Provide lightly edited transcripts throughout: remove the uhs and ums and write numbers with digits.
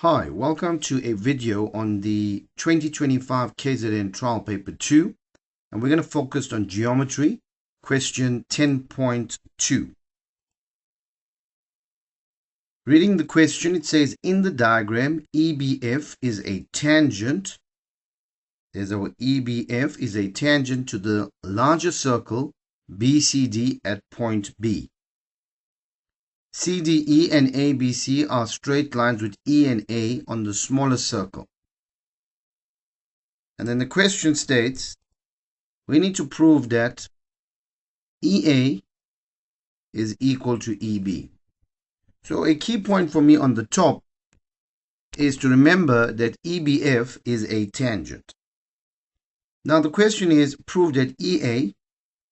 Hi, welcome to a video on the 2025 KZN Trial Paper 2, and we're going to focus on geometry, question 10.2. Reading the question, it says, in the diagram, EBF is a tangent. There's our EBF is a tangent to the larger circle BCD at point B. CDE and ABC are straight lines with E and A on the smaller circle. And then the question states, we need to prove that EA is equal to EB. So a key point for me on the top is to remember that EBF is a tangent. Now the question is, prove that EA,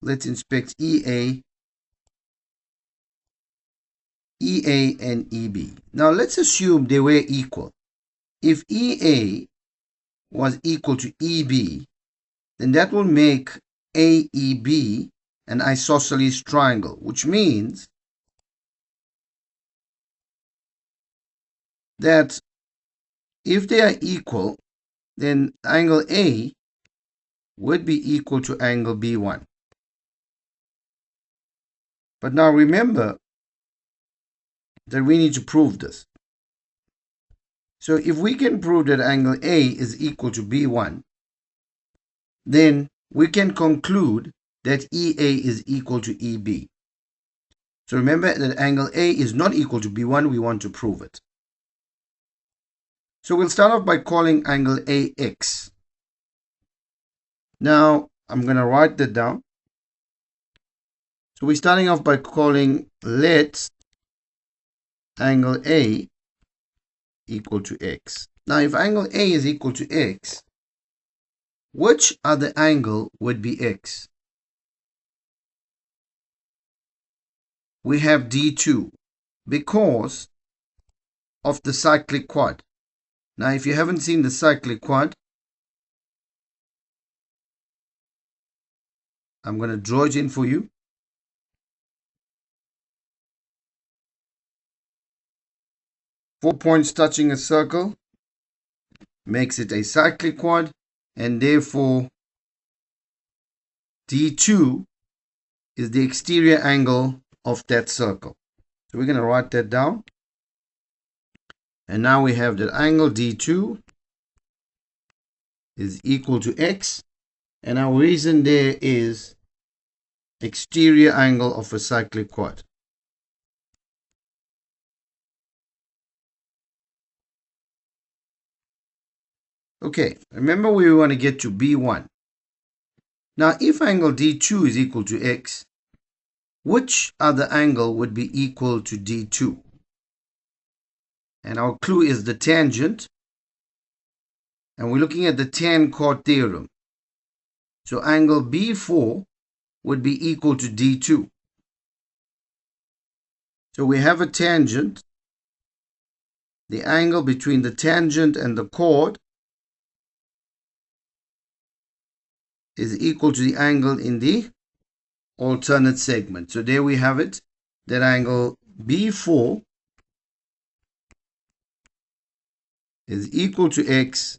let's inspect EA and EB. Now let's assume they were equal. If EA was equal to EB, then that will make AEB an isosceles triangle, which means that if they are equal, then angle A would be equal to angle B1. But now remember that we need to prove this. So if we can prove that angle A is equal to B1, then we can conclude that EA is equal to EB. So remember that angle A is not equal to B1, we want to prove it. So we'll start off by calling angle AX. Now I'm going to write that down. So we're starting off by calling let angle A equal to X. Now if angle A is equal to X, which other angle would be X? We have D2 because of the cyclic quad. Now if you haven't seen the cyclic quad, I'm going to draw it in for you. Four points touching a circle makes it a cyclic quad, and therefore D2 is the exterior angle of that circle. So we're going to write that down. And now we have that angle D2 is equal to X. And our reason there is exterior angle of a cyclic quad. Okay, remember we want to get to B1. Now if angle D2 is equal to X, which other angle would be equal to D2? And our clue is the tangent. And we're looking at the tan chord theorem. So angle B4 would be equal to D2. So we have a tangent. The angle between the tangent and the chord is equal to the angle in the alternate segment. So there we have it. That angle B4 is equal to X.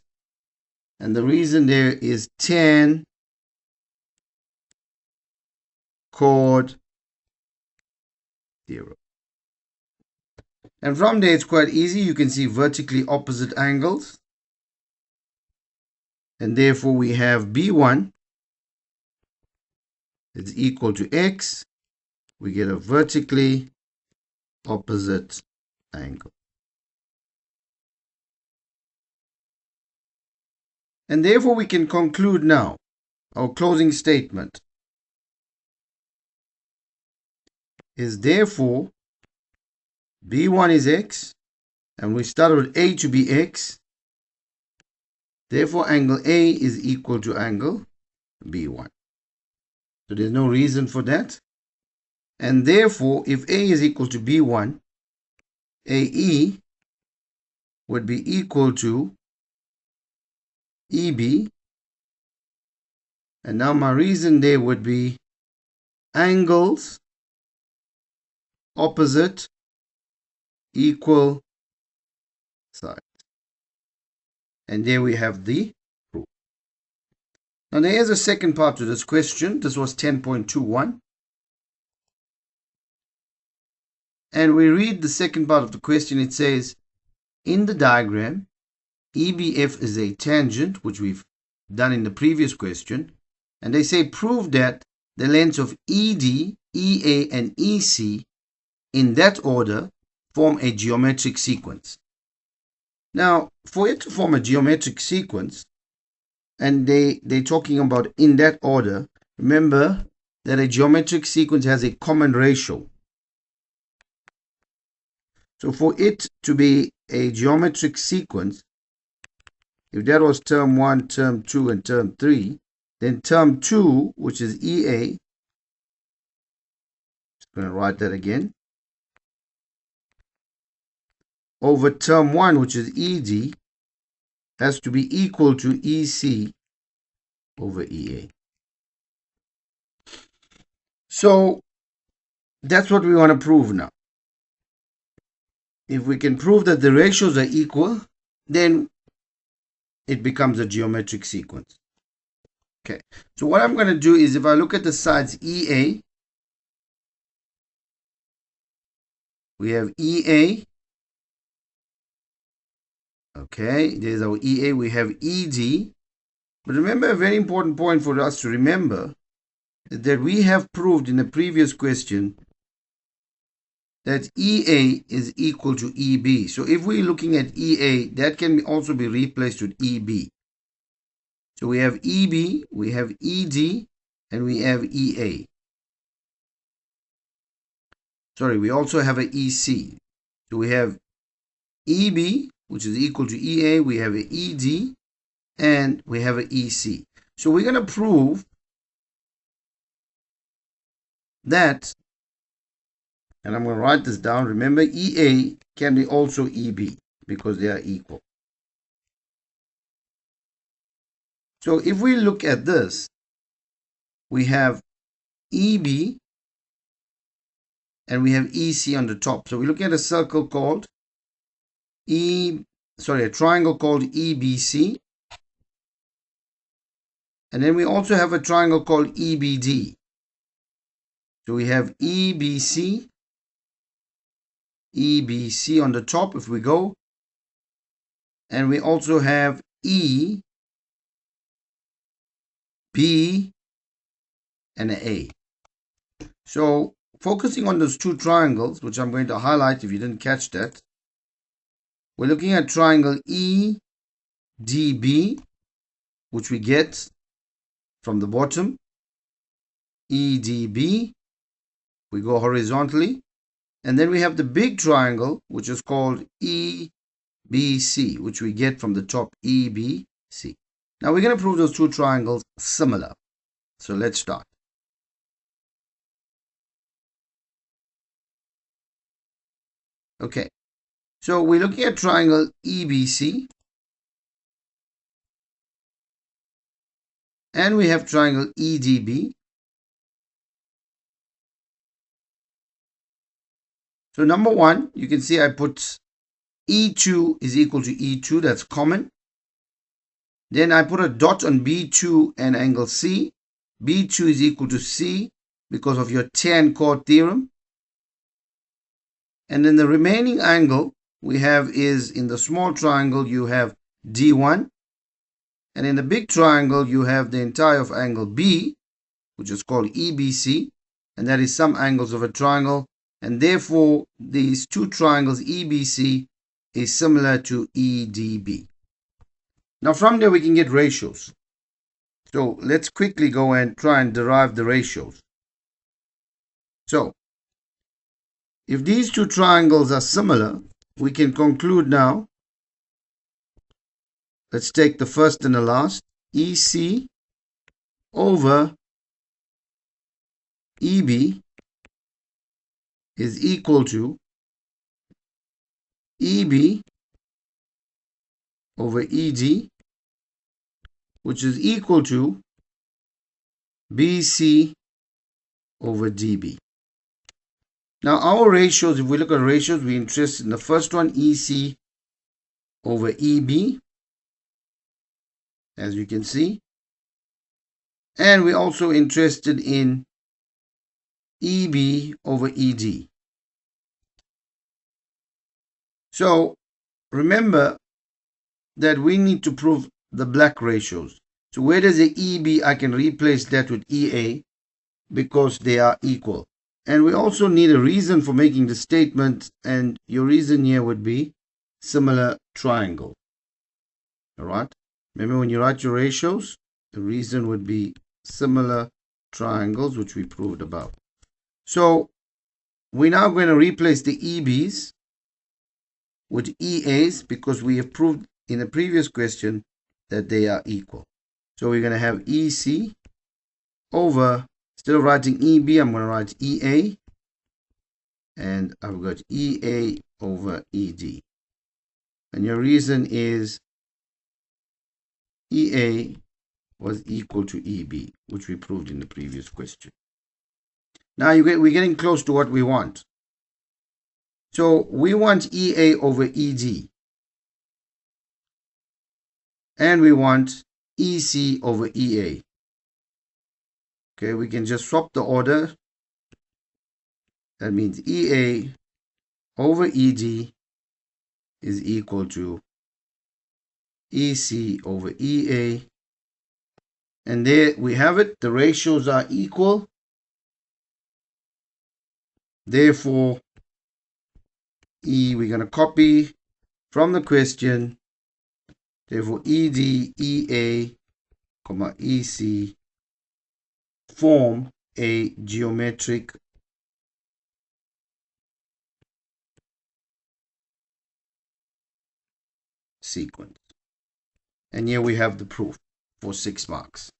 And the reason there is tan chord theorem. And from there it's quite easy. You can see vertically opposite angles. And therefore we have B1 is equal to X. We get a vertically opposite angle. And therefore we can conclude now our closing statement is therefore B1 is X, and we started with A to be X. Therefore angle A is equal to angle B1. So there's no reason for that. And therefore if A is equal to B1, AE would be equal to EB. And now my reason there would be angles opposite equal sides. And there we have the proof. Now there is a second part to this question. This was 10.21. And we read the second part of the question. It says, in the diagram, EBF is a tangent, which we've done in the previous question. And they say, prove that the lengths of ED, EA, and EC in that order form a geometric sequence. Now, for it to form a geometric sequence, and they're talking about in that order, remember that a geometric sequence has a common ratio. So for it to be a geometric sequence, if that was term 1, term 2, and term 3, then term 2, which is EA, just going to write that again, over term 1, which is ED, has to be equal to EC over EA. So that's what we want to prove now. If we can prove that the ratios are equal, then it becomes a geometric sequence. Okay, so what I'm going to do is, if I look at the sides EA, we have EA. Okay, there's our EA. We have ED. But remember, a very important point for us to remember is that we have proved in the previous question that EA is equal to EB. So if we're looking at EA, that can also be replaced with EB. So we have EB, we have ED, and we have EA. Sorry, we also have an EC. So we have EB, which is equal to EA, we have an ED, and we have an EC. So we're going to prove that, and I'm going to write this down. Remember, EA can be also EB because they are equal. So if we look at this, we have EB and we have EC on the top. So we're looking at a circle called a triangle called EBC. And then we also have a triangle called EBD. So we have EBC, EBC on the top if we go. And we also have E, B, and an A. So focusing on those two triangles, which I'm going to highlight if you didn't catch that, we're looking at triangle EDB, which we get from the bottom. EDB, we go horizontally. And then we have the big triangle, which is called EBC, which we get from the top, EBC. Now we're going to prove those two triangles similar. So let's start. Okay, so we're looking at triangle EBC. And we have triangle EDB. So number one, you can see I put E2 is equal to E2. That's common. Then I put a dot on B2 and angle C. B2 is equal to C because of your tan chord theorem. And then the remaining angle we have is, in the small triangle you have D1. And in the big triangle you have the entire of angle B, which is called EBC. And that is some angles of a triangle. And therefore these two triangles EBC is similar to EDB. Now from there we can get ratios. So let's quickly go and try and derive the ratios. So if these two triangles are similar, we can conclude now. Let's take the first and the last. EC over EB is equal to EB over ED, which is equal to BC over DB. Now our ratios, if we look at ratios, we're interested in the first one, EC over EB. as you can see. And we're also interested in EB over ED. So remember that we need to prove the black ratios. So where does the EB? I can replace that with EA because they are equal. And we also need a reason for making the statement, and your reason here would be similar triangle. All right. Remember, when you write your ratios, the reason would be similar triangles, which we proved above. So we're now going to replace the EBs with EAs because we have proved in the previous question that they are equal. So we're going to have EC over, instead of writing EB, I'm going to write EA, and I've got EA over ED. And your reason is EA was equal to EB, which we proved in the previous question. Now we're getting close to what we want. So we want EA over ED. And we want EC over EA. Okay, we can just swap the order. That means EA over ED is equal to EC over EA. And there we have it. The ratios are equal. Therefore, we're going to copy from the question. Therefore, ED, EA, EC form a geometric sequence. And here we have the proof for 6 marks.